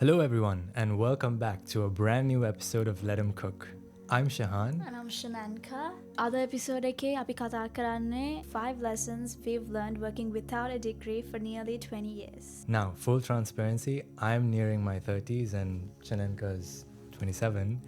Hello, everyone, and welcome back to a brand new episode of Let 'em Cook. I'm Shehan. And I'm Shenenka. Other episode එකේ අපි කතා කරන්නේ 5 lessons we've learned working without a degree for nearly 20 years. Now, full transparency, I'm nearing my 30s and Shenenka's 27,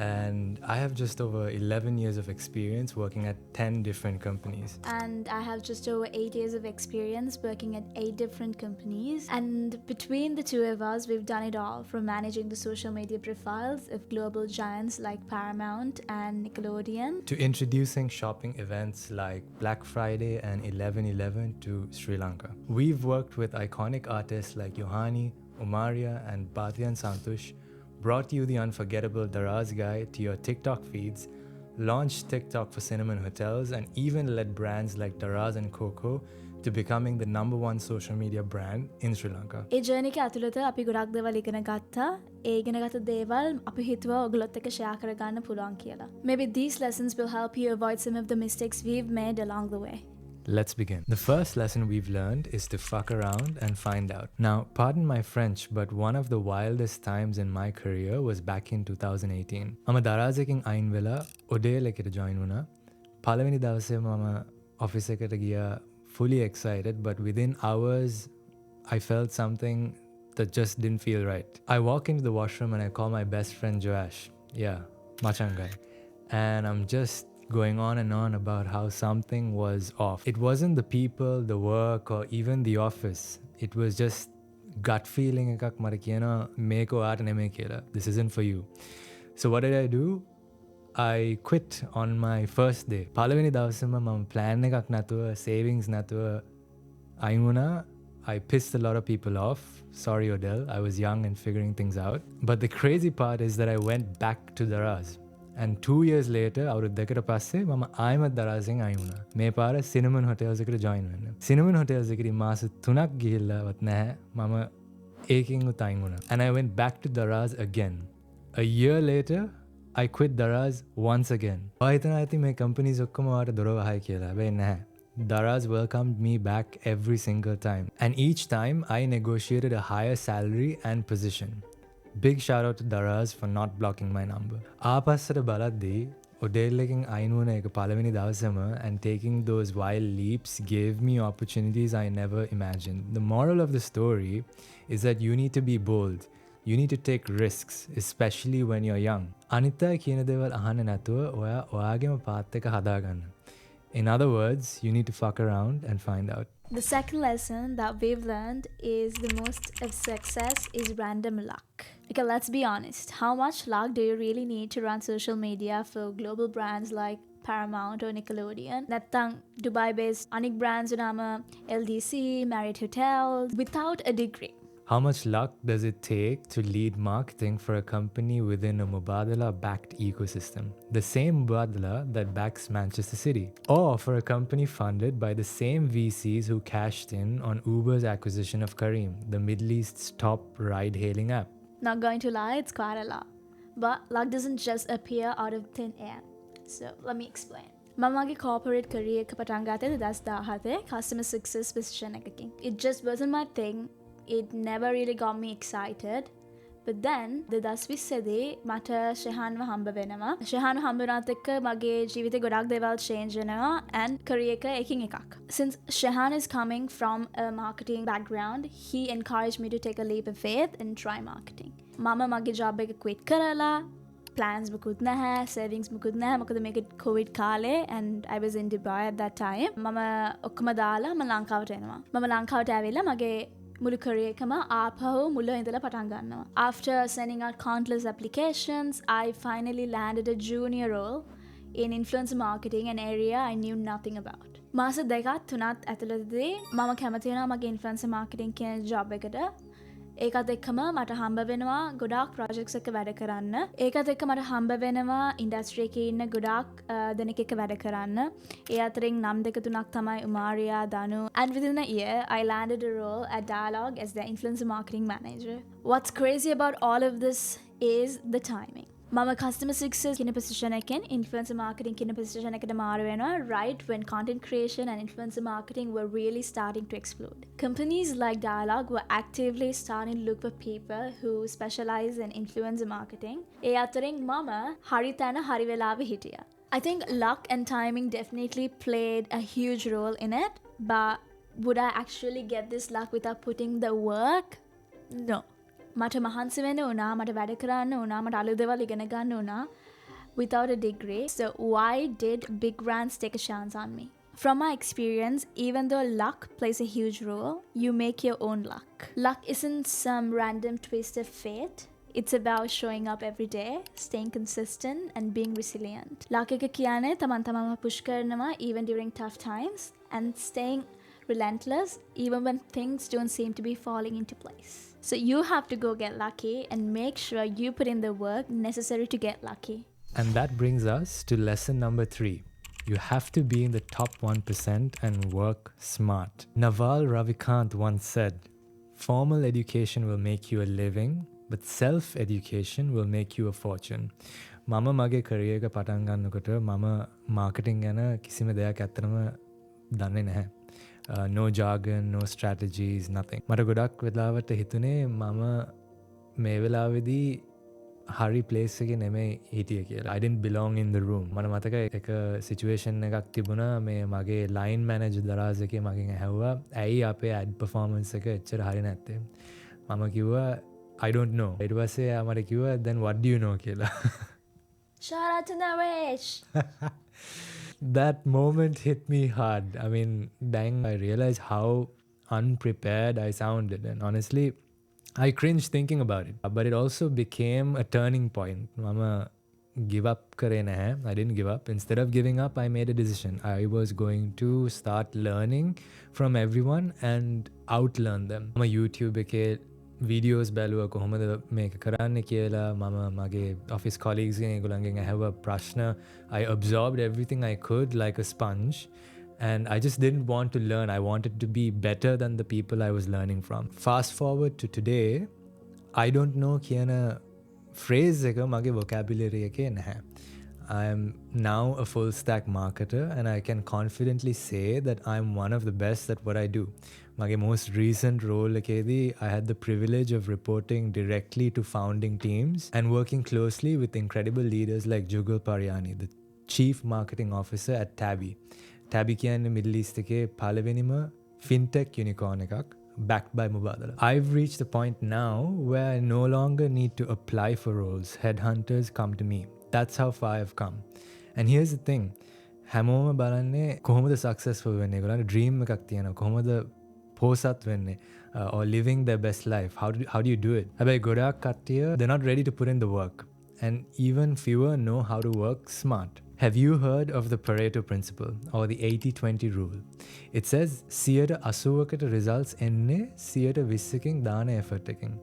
and I have just over 11 years of experience working at 10 different companies. And I have just over 8 years of experience working at 8 different companies. And between the two of us, we've done it all, from managing the social media profiles of global giants like Paramount and Nickelodeon, To introducing shopping events like Black Friday and 11/11 to Sri Lanka. We've worked with iconic artists like Yohani, Umaria, and Bhatyan Santush, brought you the unforgettable Daraz guy to your TikTok feeds, launched TikTok for cinnamon hotels, and even led brands like Daraz and Coco to becoming the #1 social media brand in Sri Lanka. A journey එක ඇතුළත අපි ගොඩක් දේවල් ඉගෙන ගත්තා. ඒ ඉගෙනගත්ත දේවල් අපි හිතුවා ඔයගොල්ලොත් එක්ක ෂෙයා කරගන්න පුළුවන් කියලා. Maybe these lessons will help you avoid some of the mistakes we've made along the way. Let's begin. The first lesson we've learned is to fuck around and find out. Now, pardon my French, but one of the wildest times in my career was back in 2018. I'm a Darazeking Ain Villa, Odele ekata join wuna. Palaveni dawase mama office ekata giya, fully excited, but within hours I felt something that just didn't feel right. I walk into the washroom and I call my best friend Joash. Yeah, Machangai. And I'm just going on and on about how something was off. It wasn't the people, the work, or even the office. It was just gut feeling එකක් මට කියනවා මේක ඔයාට නෙමෙයි කියලා. This isn't for you. So what did I do? I quit on my first day. පළවෙනි දවසේම මම plan එකක් නැතුව, savings නැතුව අයින් වුණා. I pissed a lot of people off. Sorry, Odell. I was young and figuring things out. But the crazy part is that I went back to Daraz. And 2 years later, අවුරුදු දෙකට පස්සේ මම ආයෙමත් දරාසෙන් අයින් වුණා. මේ පාර සිනමන් හොටෙල්ස් එකට join වෙන්න. සිනමන් හොටෙල්ස් එකේ මාස 3ක් ගිහිල්ලාවත් නැහැ. මම ඒකෙන් උත් අයින් වුණා. And I went back to Daraz again. A year later, I quit Daraz once again. ඔයා හිතනවා ඇති මේ companies ඔක්කොම ඔයාට දොර වහයි කියලා. හැබැයි නැහැ. Daraz welcomed me back every single time. And each time, I negotiated a higher salary and position. Big shout out to Daraz for not blocking my number. ආපස්සට බලද්දී Odell එකෙන් අයින් වුණ එක පළවෙනි දවසේම and taking those wild leaps gave me opportunities I never imagined. The moral of the story is that you need to be bold. You need to take risks, especially when you're young. අනිත් අය කියන දේවල් අහන්න නැතුව ඔයා ඔයාගේම පාත් එක හදාගන්න. In other words, you need to fuck around and find out. The second lesson that we've learned is the most of success is random luck. Because let's be honest, how much luck do you really need to run social media for global brands like Paramount or Nickelodeon? නැත්තම් Dubai based අනික් brands වුණාම LDC, Marriott Hotels without a degree. How much luck does it take to lead marketing for a company within a Mubadala-backed ecosystem? The same Mubadala that backs Manchester City. Or for a company funded by the same VCs who cashed in on Uber's acquisition of Careem, the Middle East's top ride-hailing app. Not going to lie, it's quite a lot. But luck doesn't just appear out of thin air. So let me explain. මමගේ corporate career එක පටන් ගත්තේ 2017 customer success position එකකින්. It just wasn't my thing. It never really got me excited. But then, 2020 මට ශෙහාන්ව හම්බ වෙනවා. ශෙහාන්ව හම්බ වුණාත් එක්ක මගේ ජීවිතේ ගොඩක් දේවල් change වෙනවා and career එක එකින් එකක්. Since Shehan is coming from a marketing background, he encouraged me to take a leap of faith and try marketing. මම මගේ job එක quit කරලා plans මුකුත් නැහැ, savings මුකුත් නැහැ. මොකද මේක COVID කාලේ and I was in Dubai at that time. මම ඔක්කොම දාලා මම ලංකාවට එනවා. මම ලංකාවට ඇවිල්ලා මගේ මුළු career එකම ආපහු මුල ඉඳලා පටන් ගන්නවා. After sending out countless applications, I finally landed a junior role in influencer marketing, an area I knew nothing about. මාස දෙකක් තුනක් ඇතුළතදී මම කැමති වෙනවා මගේ influencer marketing කියන job එකට. ඒකත් එක්කම මට හම්බ වෙනවා ගොඩාක් projects එක වැඩ කරන්න. ඒකත් එක්ක මට හම්බ වෙනවා industry එකේ ඉන්න ගොඩාක් දෙනෙක් එක්ක වැඩ කරන්න. ඒ අතරින් නම් දෙක තුනක් තමයි Umaria, Danu. And within a year, I landed a role at Dialogue as the influencer marketing manager. What's crazy about all of this is the timing. Mama customer success කියන position එකෙන් influencer marketing කියන position එකට මාරු වෙනවා right when content creation and influencer marketing were really starting to explode. Companies like Dialogue were actively starting to look for people who specialize in influencer marketing. ඒ අතරින් මම හරි තැන හරි වෙලාවෙ හිටියා. I think luck and timing definitely played a huge role in it, but would I actually get this luck without putting the work? No. මට මහන්සි වෙන්න වුණා, මට වැඩ කරන්න වුණා, මට අලුත් දේවල් ඉගෙන ගන්න වුණා without a degree. So why did big brands take a chance on me? From my experience, even though luck plays a huge role, you make your own luck. Luck isn't some random twist of fate. It's about showing up every day, staying consistent and being resilient. Luck එක කියන්නේ තමන් තමන්ව push කරනවා even during tough times and staying relentless even when things don't seem to be falling into place. So you have to go get lucky and make sure you put in the work necessary to get lucky. And that brings us to lesson number 3. You have to be in the top 1% and work smart. Naval Ravikant once said, formal education will make you a living, but self-education will make you a fortune. මම මගේ career එක පටන් ගන්නකොට මම marketing ගැන කිසිම දෙයක් ඇත්තටම දන්නේ නැහැ. No jargon, no strategies, nothing. මට ගොඩක් වෙලාවට හිතුනේ මම මේ වෙලාවේදී හරි place එකේ නෙමෙයි හිටියේ කියලා. I didn't belong in the room. මට මතක එක situation එකක් තිබුණා මේ මගේ line manager දරාස් එකේ මගෙන් ඇහුවා ඇයි අපේ ad performance එක එච්චර හරි නැත්තේ. මම කිව්වා I don't know. ඊට පස්සේ එයා මට කිව්වා then what do you know කියලා. Shout out to Naresh! That moment hit me hard. I mean, dang, I realized how unprepared I sounded. And honestly, I cringed thinking about it. But it also became a turning point. Mama give up kare naha. I didn't give up. Instead of giving up, I made a decision. I was going to start learning from everyone and outlearn them. My YouTube became videos බැලුවා කොහොමද මේක කරන්න කියලා මම මගේ office colleagues ගෙන් ඒගොල්ලන්ගෙන් ඇහුවා ප්‍රශ්න I absorbed everything I could like a sponge and I just didn't want to learn. I wanted to be better than the people I was learning from. Fast forward to today, I don't know කියන phrase එක මගේ vocabulary එකේ නැහැ. I am now a full stack marketer and I can confidently say that I'm one of the best at what I do. My most recent role ekedi, I had the privilege of reporting directly to founding teams and working closely with incredible leaders like Jugal Paryani, the Chief Marketing Officer at Tabby. Tabby kiyanne Middle East ekේ පළවෙනිම fintech unicorn එකක් backed by Mubadala. I've reached the point now where I no longer need to apply for roles. Headhunters come to me. That's how far I've come. And here's the thing. හැමෝම බලන්නේ කොහොමද successful වෙන්නේ? ඒගොල්ලන්ට dream එකක් තියෙනවා. කොහොමද පෝසත් වෙන්නේ? Or living their best life. How do you do it? හැබැයි ගොඩාක් කට්ටිය they're not ready to put in the work. And even fewer know how to work smart. Have you heard of the Pareto principle or the 80-20 rule? It says 80%කට results එන්නේ 20%කින් දාන effort එකකින්.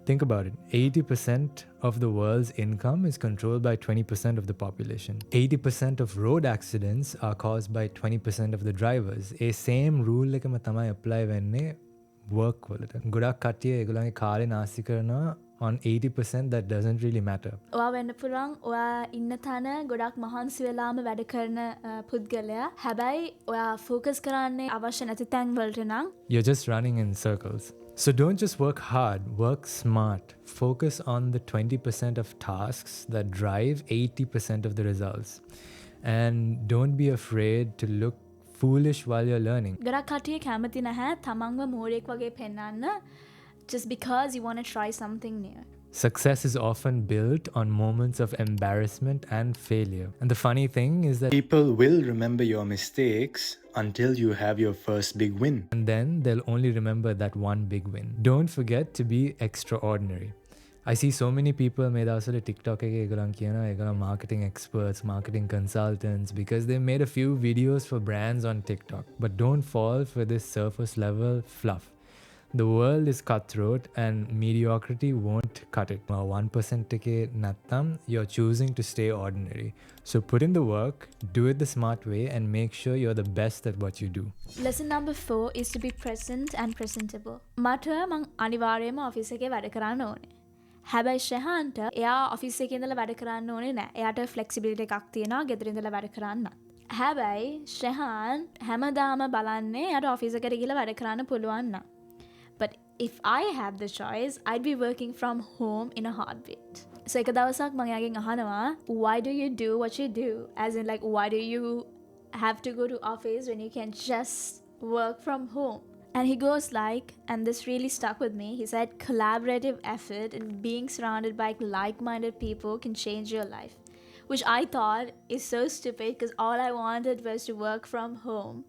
Think about it. 80% of the world's income is controlled by 20% of the population. 80% of road accidents are caused by 20% of the drivers. A same rule එකම තමයි apply වෙන්නේ work වලට. ගොඩක් කට්ටිය ඒගොල්ලන්ගේ කාලේ නාස්ති කරනවා on 80% that doesn't really matter. ඔයා වෙන්න පුළුවන් ඔයා ඉන්න තැන ගොඩක් මහන්සි වෙලාම වැඩ කරන පුද්ගලයා. හැබැයි ඔයා focus කරන්නේ අවශ්‍ය නැති තැන් වලට නම් You're just running in circles. So don't just work hard, work smart. Focus on the 20% of tasks that drive 80% of the results. And don't be afraid to look foolish while you're learning. ගොඩක් කට්ටිය කැමති නැහැ තමන්ව මෝඩයෙක් වගේ පෙන්වන්න just because you want to try something new. Success is often built on moments of embarrassment and failure. And the funny thing is that people will remember your mistakes until you have your first big win. And then they'll only remember that one big win. Don't forget to be extraordinary. I see so many people මේ දවස්වල TikTok එකේ ඒගොල්ලන් කියනවා ඒගොල්ලන් marketing experts, marketing consultants because they made a few videos for brands on TikTok. But don't fall for this surface level fluff. The world is cutthroat and mediocrity won't cut it. 1% එකේ නැත්තම් you're choosing to stay ordinary. So put in the work, do it the smart way and make sure you're the best at what you do. Lesson number 4 is to be present and presentable. මට මං අනිවාර්යයෙන්ම office එකේ වැඩ කරන්න ඕනේ. හැබැයි ශෙහන්ට එයා office එකේ ඉඳලා වැඩ කරන්න ඕනේ නෑ. එයාට ෆ්ලෙක්සිබිලිටි එකක් තියෙනවා ගෙදර ඉඳලා වැඩ කරන්න. හැබැයි ශෙහාන් හැමදාම බලන්නේ එයාට ඔෆිස් එකට ගිහලා වැඩ කරන්න පුළුවන් නම්. But if I had the choice, I'd be working from home in a heartbeat. So එක දවසක් මම එයාගෙන් අහනවා, why do you do what you do? As in like, why do you have to go to office when you can just work from home? And he goes like, and this really stuck with me, he said, collaborative effort and being surrounded by like-minded people can change your life. Which I thought is so stupid because all I wanted was to work from home.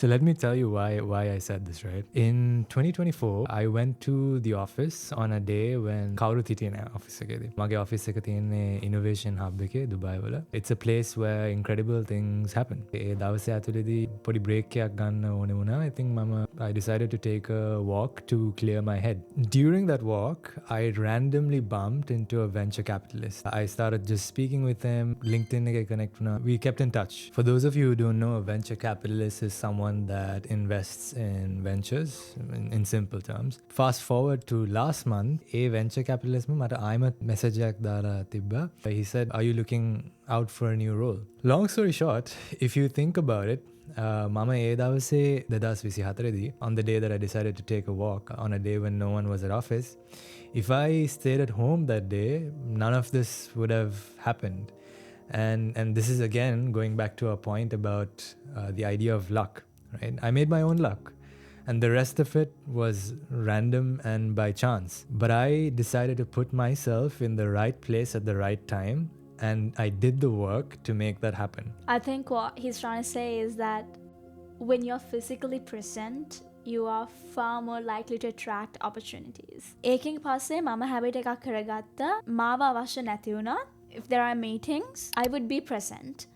So let me tell you why I said this, right? In 2024, I went to the office on a day when කවුරුත් හිටියේ නෑ office එකේදී. මගේ office එක තියෙන්නේ innovation hub එකේ දුබායි වල. It's a place where incredible things happen. ඒ දවසේ ඇතුළේදී පොඩි break එකක් ගන්න ඕනේ වුණා. I think I decided to take a walk to clear my head. During that walk, I randomly bumped into a venture capitalist. I started just speaking with him. LinkedIn එකේ connect වුණා. We kept in touch. For those of you who don't know, a venture capitalist is someone that invests in ventures in simple terms. Fast forward to last month, a venture capitalist mata aima message ek dala tibba. He said, are you looking out for a new role? Long story short, if you think about it, mama e dawase 2024 on the day that I decided to take a walk, on a day when no one was at office, if I stayed at home that day, none of this would have happened. And this is again going back to our point about the idea of luck, right? I made my own luck and the rest of it was random and by chance. But I decided to put myself in the right place at the right time and I did the work to make that happen. I think what he's trying to say is that when you're physically present, you are far more likely to attract opportunities. ඒකෙන් පස්සේ මම habit එකක් කරගත්තා. මාව අවශ්‍ය නැති වුණත් if there are meetings, I would be present.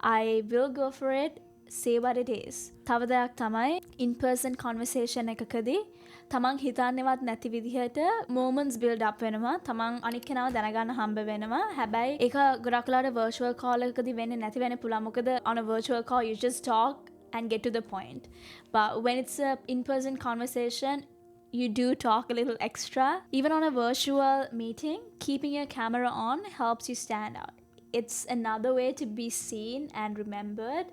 I will go for it, say what it is. තව දෙයක් තමයි in-person conversation එකකදී තමන් හිතන්නේවත් නැති විදිහට moments build up වෙනවා. තමන් අනිත් කෙනාව දැනගන්න හම්බ වෙනවා. හැබැයි ඒක ගොඩක් වෙලාවට virtual call එකකදී වෙන්නේ නැති වෙන්න පුළුවන්. මොකද on a virtual call you just talk and get to the point. But when it's a in-person conversation, you do talk a little extra. Even on a virtual meeting, keeping your camera on helps you stand out. It's another way to be seen and remembered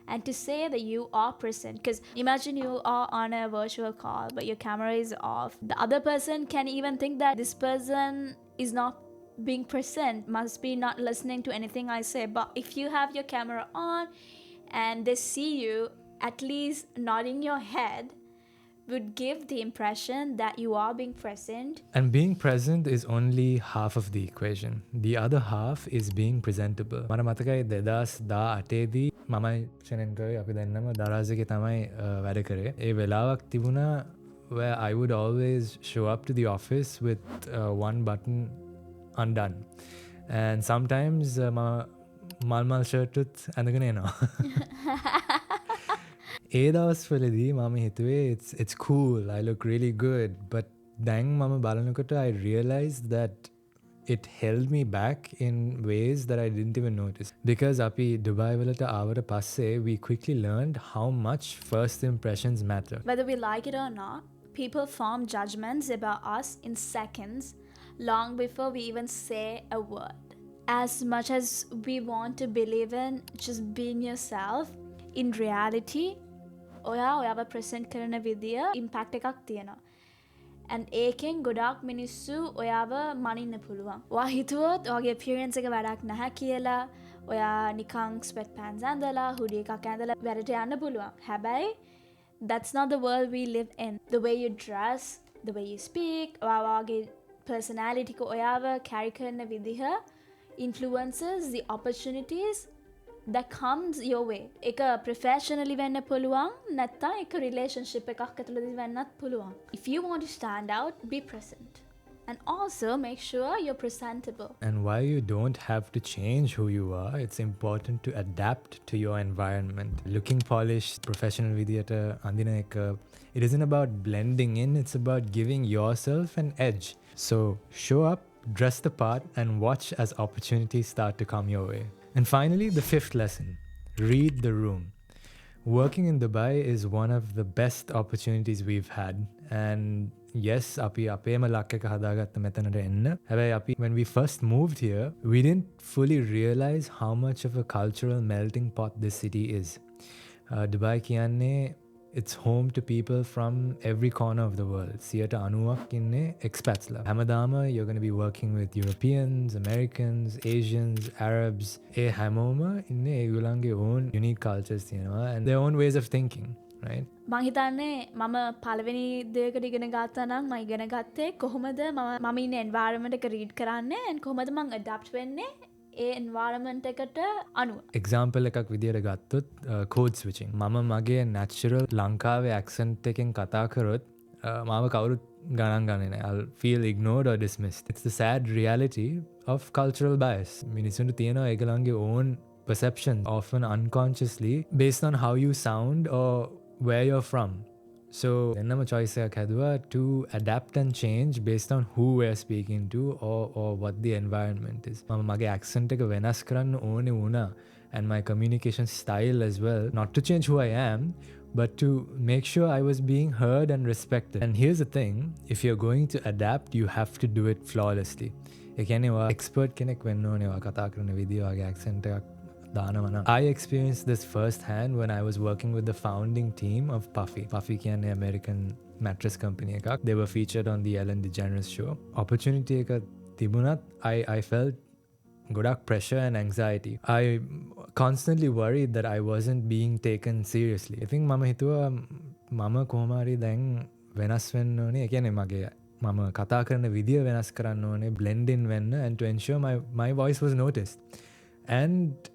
and to say that you are present. Because imagine you are on a virtual call, but your camera is off. The other person can even think that this person is not being present, must be not listening to anything I say. But if you have your camera on and they see you at least nodding your head, would give the impression that you are being present. And being present is only half of the equation. The other half is being presentable. මට මතකයි 2018 දී මමයි ෂෙනෙන්කයි අපි දෙන්නම දරාජගේ තමයි වැඩ කරේ. ඒ වෙලාවක් තිබුණා where I would always show up to the office with one button undone. And sometimes මල්මල් shirt උත් ඇඳගෙන එනවා. ඒ දවස්වලදී මම හිතුවේ it's cool, I look really good, but දැන් මම බලනකොට I realized that it held me back in ways that I didn't even notice. Because අපි Dubai වලට ආවට පස්සේ we quickly learned how much first impressions matter. Whether we like it or not, people form judgments about us in seconds, long before we even say a word. As much as we want to believe in just being yourself, in reality, ඔයාව present කරන විදිය impact එකක් තියෙනවා. and ඒකෙන් ගොඩාක් මිනිස්සු ඔයාව මනින්න පුළුවන්. ඔයා හිතුවොත් ඔයාගේ appearance එක වැඩක් නැහැ කියලා ඔයා නිකන් sweat pants ඇඳලා hoodie එකක් ඇඳලා වැඩට යන්න පුළුවන්. හැබැයි that's not the world we live in. The way you dress, the way you speak, ඔයාගේ personality එක ඔයාව carry කරන විදිහ influences the opportunities that comes your way. එක professionally වෙන්න පුළුවන් නැත්නම් එක relationship එකක් ඇතුළතදී වෙන්නත් පුළුවන්. If you want to stand out, be present. And also make sure you're presentable. And while you don't have to change who you are, it's important to adapt to your environment. Looking polished, professional vidyata andina ekka, it isn't about blending in, it's about giving yourself an edge. So show up, dress the part, and watch as opportunities start to come your way. And finally, the fifth lesson, read the room. Working in Dubai is one of the best opportunities we've had, and yes, අපි අපේම ලක් එක හදාගත්ත මෙතනට එන්න. හැබැයි අපි when we first moved here, we didn't fully realize how much of a cultural melting pot this city is. Dubai කියන්නේ it's home to people from every corner of the world. 90% ඉන්නේ expats ලා. හැමදාම you're going to be working with Europeans, Americans, Asians, Arabs. ඒ හැමෝම ඉන්නේ ඒගොල්ලන්ගේ own unique cultures තියෙනවා and their own ways of thinking, right? මං හිතන්නේ මම පළවෙනි දෙයකට ඉගෙන ගත්තා නම් මම ඉගෙන ගත්තේ කොහොමද මම ඉන්න environment එක read කරන්නේ and කොහොමද මං adapt වෙන්නේ ඒ environment එකට අනුව. Example එකක් විදියට ගත්තොත් code switching. මම මගේ natural ලංකාවේ accent එකෙන් කතා කරොත් මාව කවුරුත් ගණන් ගන්නේ නැහැ. I'll feel ignored or dismissed. It's the sad reality of cultural bias. මිනිසුන්ට තියෙනවා ඒගොල්ලන්ගේ own perception, often unconsciously, based on how you sound or where you're from. So ennama choice එකක් හැදුවා to adapt and change based on who we're speaking to or what the environment is. මම මගේ accent එක වෙනස් කරන්න ඕනේ වුණා and my communication style as well, not to change who I am, but to make sure I was being heard and respected. And here's the thing, if you're going to adapt, you have to do it flawlessly. ඒ කියන්නේ ඔයා expert කෙනෙක් වෙන්න ඕනේ ඔයා කතා කරන විදිය වගේ accent එකක් දානවනම්. I experienced this firsthand when I was working with the founding team of Puffy. Puffy කියන්නේ American mattress company එකක්. They were featured on the Ellen DeGeneres show. Opportunity එක තිබුණත් I felt ගොඩක් pressure and anxiety. I constantly worried that I wasn't being taken seriously. I think මම හිතුවා මම කොහොම හරි දැන් වෙනස් වෙන්න ඕනේ. ඒ කියන්නේ මගේ මම කතා කරන විදිය වෙනස් කරන්න ඕනේ, blend in වෙන්න and to ensure my voice was noticed. And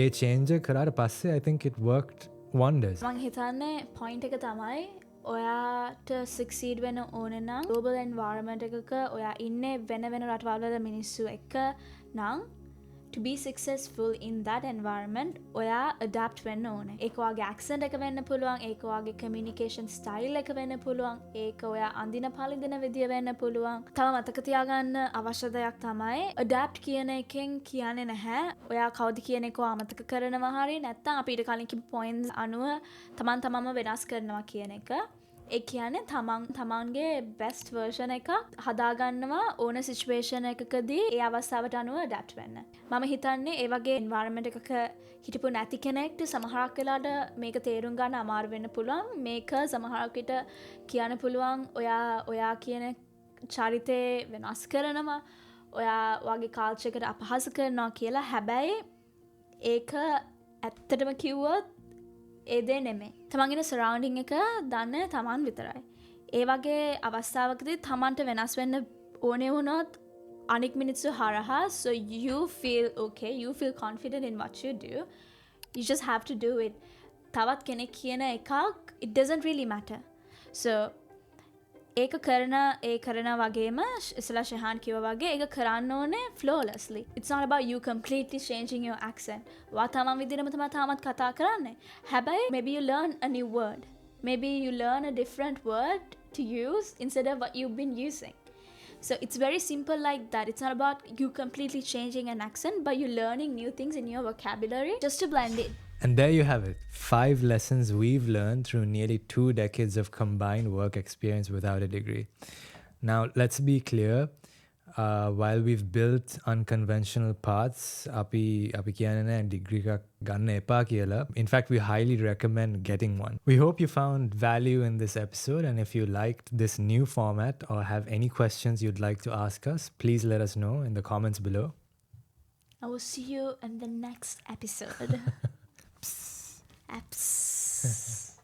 A change කරාට පස්සේ I think it worked wonders. මං හිතන්නේ point එක තමයි ඔයාට succeed වෙන ඕන නම් global environment එකක ඔයා ඉන්නේ වෙන රටවල් වල මිනිස්සු එක්ක නම් to be successful in that environment ඔයා adapt වෙන්න ඕනේ. ඒක ඔයාගේ accent එක වෙන්න පුළුවන්, ඒක ඔයාගේ communication style එක වෙන්න පුළුවන්, ඒක ඔයා අඳින පළඳින විදිය වෙන්න පුළුවන්. තව මතක තියාගන්න අවශ්‍ය දෙයක් තමයි adapt කියන එකෙන් කියන්නේ නැහැ ඔයා කවුද කියන එක අමතක කරනවා හරිය නැත්නම් අපි ඊට කලින් කිව්ව points අනුව තමන්ම වෙනස් කරනවා කියන එක. ඒ කියන්නේ තමන්ගේ best version එකක් හදාගන්නවා ඕන situation එකකදී ඒ අවස්ථාවට අනුව adapt වෙන්න. මම හිතන්නේ ඒ වගේ environment එකක හිටපු නැති කෙනෙක්ට සමහරක් වෙලාවට මේක තේරුම් ගන්න අමාරු වෙන්න පුළුවන්. මේක සමහරක් විට කියන්න පුළුවන් ඔයා කියන චරිතේ වෙනස් කරනවා. ඔයා වගේ culture එකට අපහාස කරනවා කියලා. හැබැයි ඒක ඇත්තටම කිව්වොත් ඒ දේ නෙමෙයි. තමන්ගේ surrounding එක දන්න තමන් විතරයි. ඒ වගේ අවස්ථාවකදී තමන්ට වෙනස් වෙන්න ඕනේ වුණොත් අනික් මිනිස්සු හරහා so you feel okay, you feel confident in what you do. You just have to do it. තවත් කෙනෙක් කියන එකක් it doesn't really matter. So ඒක කරන වගේම ඉස්සලා ශෙහාන් කිව්වා වගේ ඒක කරන්න ඕනේ flawlessly. It's not about you completely changing your accent. වා තමන් විදිහටම තමයි තාමත් කතා කරන්නේ. හැබැයි maybe you learn a new word. Maybe you learn a different word to use instead of what you've been using. So it's very simple like that. It's not about you completely changing an accent, but you're learning new things in your vocabulary just to blend in. And there you have it. 5 lessons we've learned through nearly 2 decades of combined work experience without a degree. Now, let's be clear. While we've built unconventional paths, api kiyanena and degree ka ganna epa kiyala. In fact, we highly recommend getting one. We hope you found value in this episode, and if you liked this new format or have any questions you'd like to ask us, please let us know in the comments below. I will see you in the next episode. Apps.